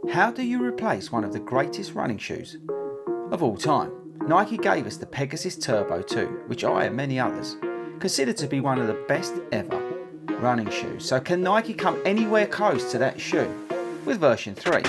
How do you replace one of the greatest running shoes of all time? Nike gave us the Pegasus Turbo 2, which I and many others consider to be one of the best ever running shoes. So can Nike come anywhere close to that shoe with version 3?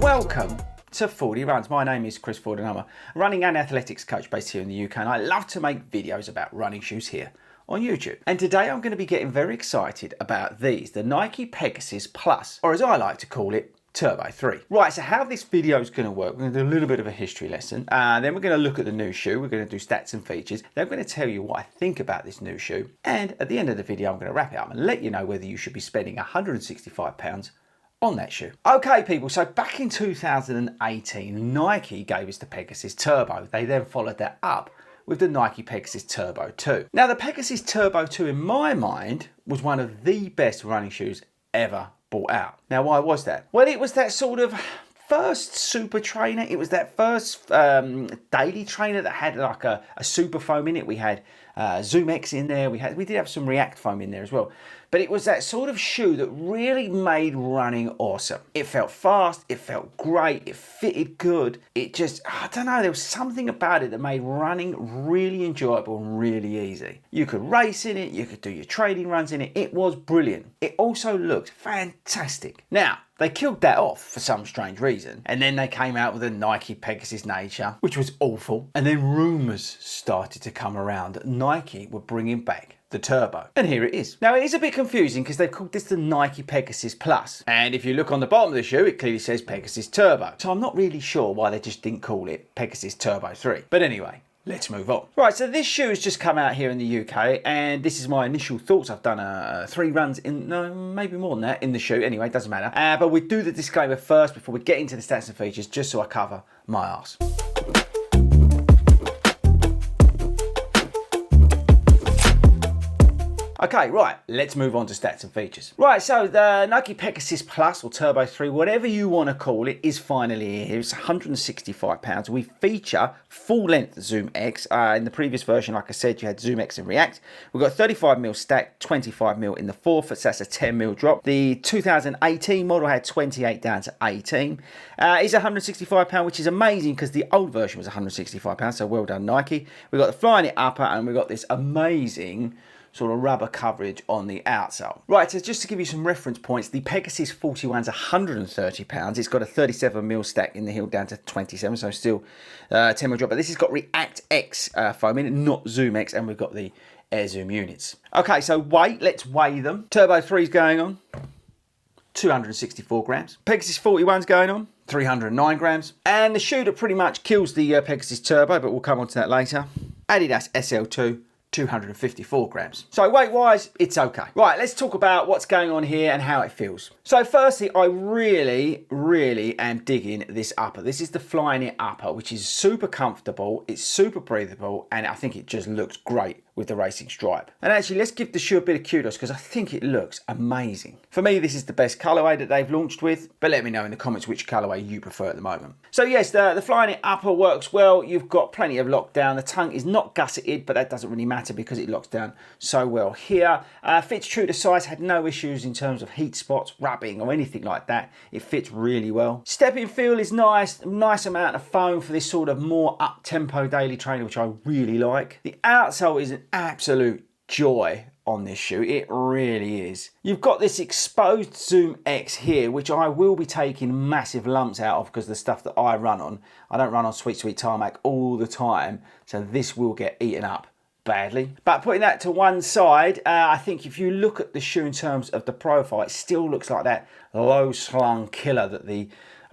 Welcome to FORDY Runs. My name is Chris Ford and I'm a running and athletics coach based here in the UK, and I love to make videos about running shoes here on YouTube. And today I'm going to be getting very excited about these, the Nike Pegasus Plus, or as I like to call it, Turbo 3. Right, so how this video is going to work, we're going to do a little bit of a history lesson, then we're going to look at the new shoe, we're going to do stats and features, then I'm going to tell you what I think about this new shoe, and at the end of the video I'm going to wrap it up and let you know whether you should be spending £165 on that shoe. Okay people, so back in 2018, Nike gave us the Pegasus Turbo. They then followed that up with the Nike Pegasus Turbo 2. Now the Pegasus Turbo 2 in my mind was one of the best running shoes ever brought out. Now why was that? Well, it was that sort of first super trainer. It was that first daily trainer that had like a super foam in it. We had Zoom X in there. We did have some React foam in there as well. But it was that sort of shoe that really made running awesome. It felt fast, it felt great, it fitted good. It just, I don't know, there was something about it that made running really enjoyable and really easy. You could race in it, you could do your training runs in it. It was brilliant. It also looked fantastic. Now, they killed that off for some strange reason. And then they came out with a Nike Pegasus Nature, which was awful. And then rumors started to come around that Nike were bringing back the Turbo. And here it is. Now it is a bit confusing because they've called this the Nike Pegasus Plus. And if you look on the bottom of the shoe, it clearly says Pegasus Turbo. So I'm not really sure why they just didn't call it Pegasus Turbo 3. But anyway, let's move on. Right, so this shoe has just come out here in the UK, and this is my initial thoughts. I've done 3 runs in, no, maybe more than that in the shoe. Anyway, it doesn't matter. But we do the disclaimer first before we get into the stats and features, just so I cover my arse. Okay, right, let's move on to stats and features. Right, so the Nike Pegasus Plus or Turbo 3, whatever you want to call it, is finally here. It's £165. We feature full-length Zoom X. In the previous version, like I said, you had Zoom X and React. We've got 35mm stack, 25mm in the forefoot, so that's a 10mm drop. The 2018 model had 28 down to 18. It's £165, which is amazing because the old version was £165, so well done, Nike. We've got the flying it upper, and we've got this amazing sort of rubber coverage on the outsole. Right, so just to give you some reference points, the Pegasus 41's £130. It's got a 37mm stack in the heel down to 27, so still 10mm drop. But this has got React X foam in it, not Zoom X, and we've got the Air Zoom units. Okay, so weight, let's weigh them. Turbo 3's going on 264 grams. Pegasus 41's going on 309 grams. And the shoe that pretty much kills the Pegasus Turbo, but we'll come on to that later, Adidas SL2, 254 grams. So weight-wise, it's okay. Right, let's talk about what's going on here and how it feels. So firstly, I really am digging this upper. This is the Flying It upper, which is super comfortable, it's super breathable, and I think it just looks great with the racing stripe. And actually, let's give the shoe a bit of kudos because I think it looks amazing. For me, this is the best colorway that they've launched with, but let me know in the comments which colorway you prefer at the moment. So yes, the Flying It upper works well. You've got plenty of lockdown. The tongue is not gusseted, but that doesn't really matter because it locks down so well here. Fits true to size, had no issues in terms of heat spots, rubbing or anything like that. It fits really well. Stepping feel is nice amount of foam for this sort of more up-tempo daily trainer, which I really like. The outsole is an absolute joy on this shoe, it really is. You've got this exposed Zoom X here, which I will be taking massive lumps out of because the stuff that I run on, I don't run on sweet tarmac all the time, so this will get eaten up badly. But putting that to one side, I think if you look at the shoe in terms of the profile, it still looks like that low slung killer that the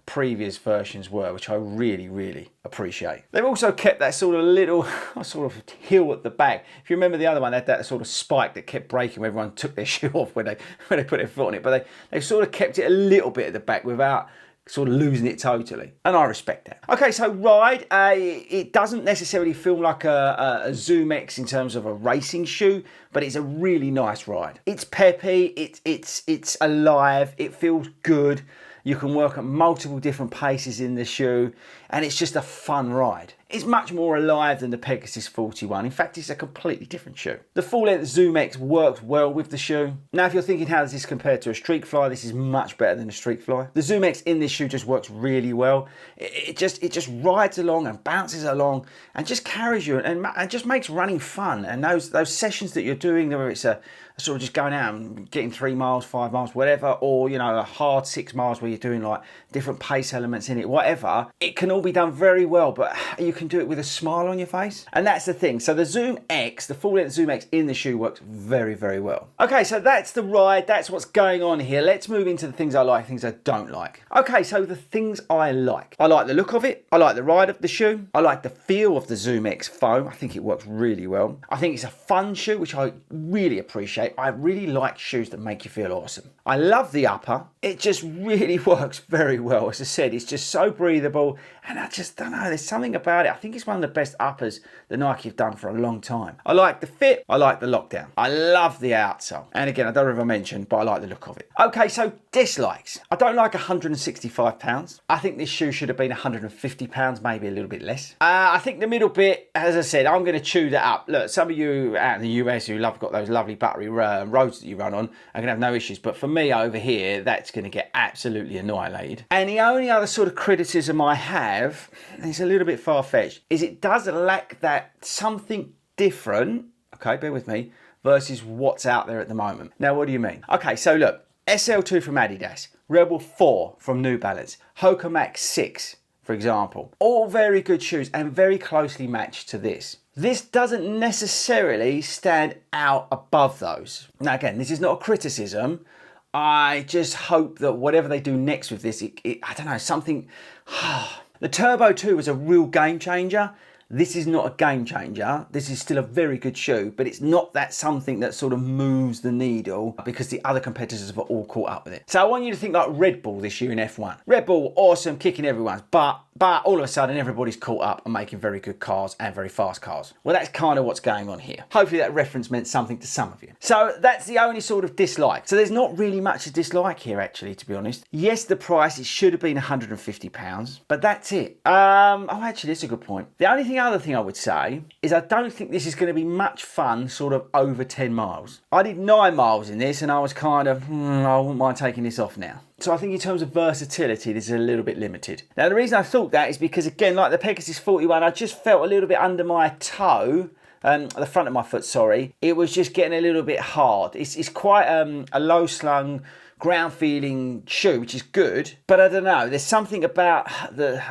previous versions were, which I really appreciate. They've also kept that sort of little sort of heel at the back. If you remember the other one, they had that sort of spike that kept breaking when everyone took their shoe off when they put their foot on it, but they've sort of kept it a little bit at the back without sort of losing it totally, and I respect that. Okay, so ride, it doesn't necessarily feel like a Zoom X in terms of a racing shoe, but it's a really nice ride. It's peppy, it's alive, it feels good. You can work at multiple different paces in the shoe, and it's just a fun ride. It's much more alive than the Pegasus 41. In fact, it's a completely different shoe. The full-length Zoom X works well with the shoe. Now, if you're thinking how does this compare to a Streak Fly, this is much better than a Streak Fly. The Zoom X in this shoe just works really well. It just rides along and bounces along and just carries you and just makes running fun. And those sessions that you're doing, whether it's a sort of just going out and getting 3 miles, 5 miles, whatever, or you know, a hard 6 miles where you're doing like different pace elements in it, whatever, it can all be done very well, but you can do it with a smile on your face. And that's the thing. So the Zoom X, the full-length Zoom X in the shoe works very, very well. Okay, so that's the ride. That's what's going on here. Let's move into the things I like, things I don't like. Okay, so the things I like. I like the look of it. I like the ride of the shoe. I like the feel of the Zoom X foam. I think it works really well. I think it's a fun shoe, which I really appreciate. I really like shoes that make you feel awesome. I love the upper. It just really works very well. As I said, it's just so breathable, and I just don't know, there's something about it. I think it's one of the best uppers that Nike have done for a long time. I like the fit. I like the lockdown. I love the outsole. And again, I don't know if I mentioned, but I like the look of it. Okay, so dislikes. I don't like £165. I think this shoe should have been £150, maybe a little bit less. I think the middle bit, as I said, I'm going to chew that up. Look, some of you out in the US who got those lovely battery roads that you run on are going to have no issues. But for me over here, that's going to get absolutely annihilated. And the only other sort of criticism I have, and it's a little bit far-fetched, is it does lack that something different, okay, bear with me, versus what's out there at the moment. Now, what do you mean? Okay, so look, SL2 from Adidas, Rebel 4 from New Balance, Hoka Max 6, for example. All very good shoes and very closely matched to this. This doesn't necessarily stand out above those. Now, again, this is not a criticism. I just hope that whatever they do next with this, I don't know, something... The Turbo 2 was a real game changer. This is not a game changer. This is still a very good shoe, but it's not that something that sort of moves the needle because the other competitors have all caught up with it. So I want you to think like Red Bull this year in F1. Red Bull, awesome, kicking everyone's butt, but all of a sudden everybody's caught up and making very good cars and very fast cars. Well, that's kind of what's going on here. Hopefully that reference meant something to some of you. So that's the only sort of dislike. So there's not really much to dislike here, actually, to be honest. Yes, the price, it should have been £150, but that's it. Oh, actually, that's a good point. The only other thing I would say is I don't think this is going to be much fun sort of over 10 miles. I did 9 miles in this and I was kind of, I wouldn't mind taking this off now. So I think in terms of versatility, this is a little bit limited. Now, the reason I thought that is because, again, like the Pegasus 41, I just felt a little bit under my toe, the front of my foot, sorry. It was just getting a little bit hard. It's quite a low slung, ground feeling shoe, which is good, but I don't know, there's something about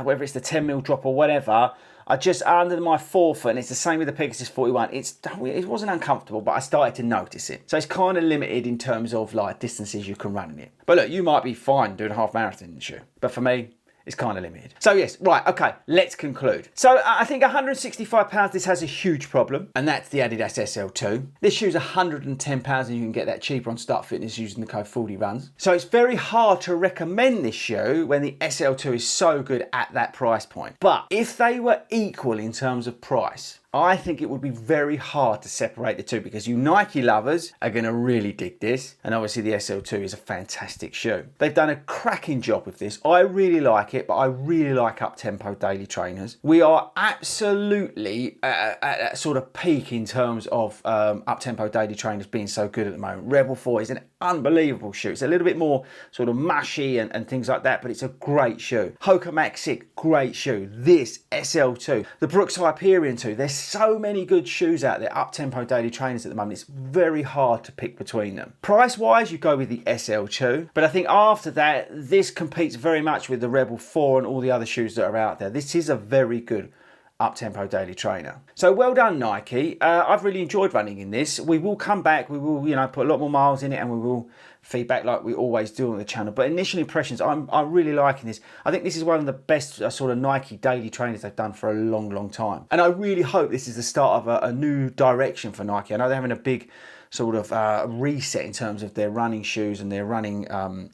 whether it's the 10mm drop or whatever, I just under my forefoot, and it's the same with the Pegasus 41, it wasn't uncomfortable, but I started to notice it. So it's kind of limited in terms of like distances you can run in it. But look, you might be fine doing a half marathon in the shoe, but for me, it's kind of limited. So yes, right, okay, let's conclude. So I think £165, this has a huge problem, and that's the Adidas SL2. This shoe's £110 and you can get that cheaper on Start Fitness using the code FORDY runs. So it's very hard to recommend this shoe when the SL2 is so good at that price point. But if they were equal in terms of price, I think it would be very hard to separate the two because you Nike lovers are going to really dig this. And obviously the SL2 is a fantastic shoe. They've done a cracking job with this. I really like it, but I really like up-tempo daily trainers. We are absolutely at that sort of peak in terms of up-tempo daily trainers being so good at the moment. Rebel 4 is an unbelievable shoe. It's a little bit more sort of mushy and things like that, but it's a great shoe. Hoka Max 6, great shoe. This SL2, the Brooks Hyperion 2, there's so many good shoes out there, up-tempo daily trainers at the moment. It's very hard to pick between them. Price-wise, you go with the SL2, but I think after that, this competes very much with the Rebel 4 and all the other shoes that are out there. This is a very good up-tempo daily trainer. So well done, Nike. I've really enjoyed running in this. We will come back. We will, put a lot more miles in it, and we will feedback like we always do on the channel. But initial impressions, I'm really liking this. I think this is one of the best sort of Nike daily trainers they've done for a long, long time. And I really hope this is the start of a new direction for Nike. I know they're having a big sort of reset in terms of their running shoes and their running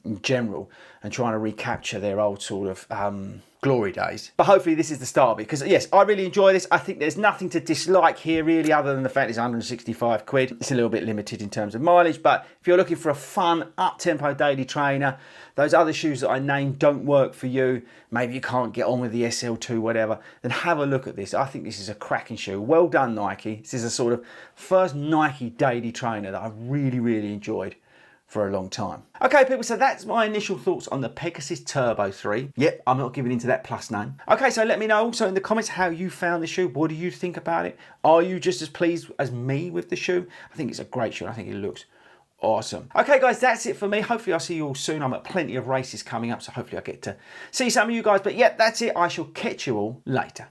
in general. and trying to recapture their old sort of glory days. But hopefully this is the start of it, because yes, I really enjoy this. I think there's nothing to dislike here really, other than the fact it's 165 quid. It's a little bit limited in terms of mileage, but if you're looking for a fun up-tempo daily trainer, those other shoes that I named don't work for you, maybe you can't get on with the SL2, whatever, then have a look at this. I think this is a cracking shoe. Well done, Nike. This is a sort of first Nike daily trainer that I really, really enjoyed for a long time. Okay, people, so that's my initial thoughts on the Pegasus Turbo 3. Yep, I'm not giving into that plus name. Okay, so let me know also in the comments how you found the shoe. What do you think about it? Are you just as pleased as me with the shoe? I think it's a great shoe. I think it looks awesome. Okay, guys, that's it for me. Hopefully I'll see you all soon. I'm at plenty of races coming up, so hopefully I get to see some of you guys. But yeah, that's it. I shall catch you all later.